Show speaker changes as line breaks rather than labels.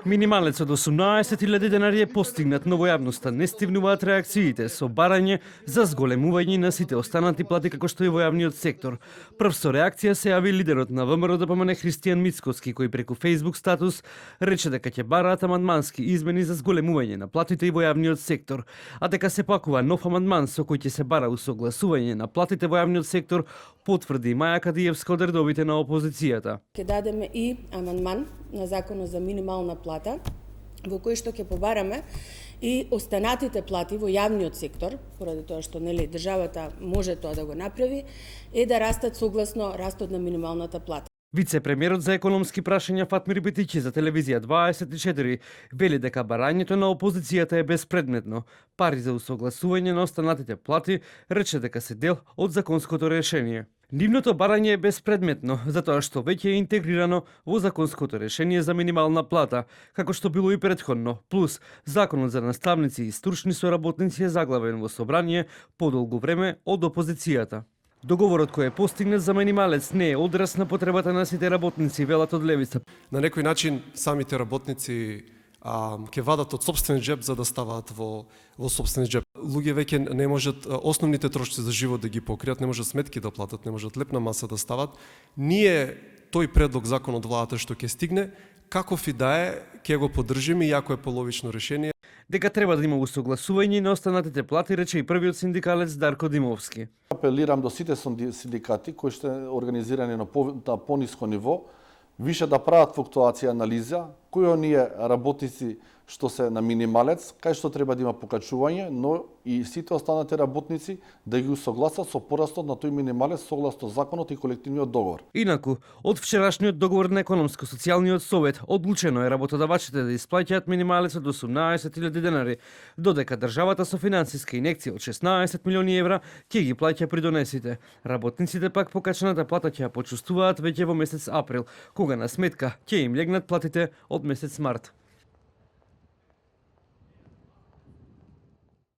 Минималецот од 18.000 денари е постигнат, но во јавноста не стивнуваат реакциите со барање за зголемување на сите останати плати како што и во јавниот сектор. Прв со реакција се јави лидерот на ВМРО-ДПМН Христијан Мицкоски, кој преку Facebook статус рече дека ќе бараат амандмански измени за зголемување на платите и во јавниот сектор, а дека се пакува нов амандман со кој ќе се бара усогласување на платите во јавниот сектор, потврди Маја Кадиевска од редовите на опозицијата.
Ќе дадеме и амандман на Законот за минимална плата, во кој што ќе побараме и останатите плати во јавниот сектор, поради тоа што нели државата може тоа да го направи, е да растат согласно растот на минималната плата.
Вице-премиерот за економски прашања Фатмир Битичи за телевизија 24 вели дека барањето на опозицијата е безпредметно. Пари за усогласување на останатите плати рече дека се дел од законското решение. Нивното барање е безпредметно, затоа што веќе е интегрирано во законското решение за минимална плата, како што било и претходно, плюс Законот за наставници и стручни соработници е заглавен во собрание подолго време од опозицијата. Договорот кој е постигнат за минималец не е одраз на потребата на сите работници, велат од левица.
На некој начин самите работници ќе вадат од сопствен джеб за да ставаат во сопствен джеб. Луѓе веќе не можат основните трошци за живот да ги покријат, не можат сметки да платат, не можат лепна маса да стават. Ние тој предлог закон од владата што ќе стигне, каков и да е, ќе го поддржиме, иако е половично решение.
Дека треба да има усогласување на останатите плати, рече и првиот синдикалец Дарко Димовски.
Апелирам до сите синдикати кои што е организирани на пониско ниво, више да прават флуктуација анализа, кои оние работници што се на минималец, кај што треба да има покачување, но и сите останати работници да ги усогласат со порастот на тој минималец согласно законот и колективниот договор.
Инаку, од вчерашниот договор на економско-социјалниот совет одлучено е работодавачите да исплаќаат минималецот до 18.000 денари, додека државата со финансиска инекција од 16 милиони евра ќе ги плаќа придонесите. Работниците пак покачената плата ќе ја почувствуваат веќе во месец април, кога на сметка ќе им легнат платите од месец март.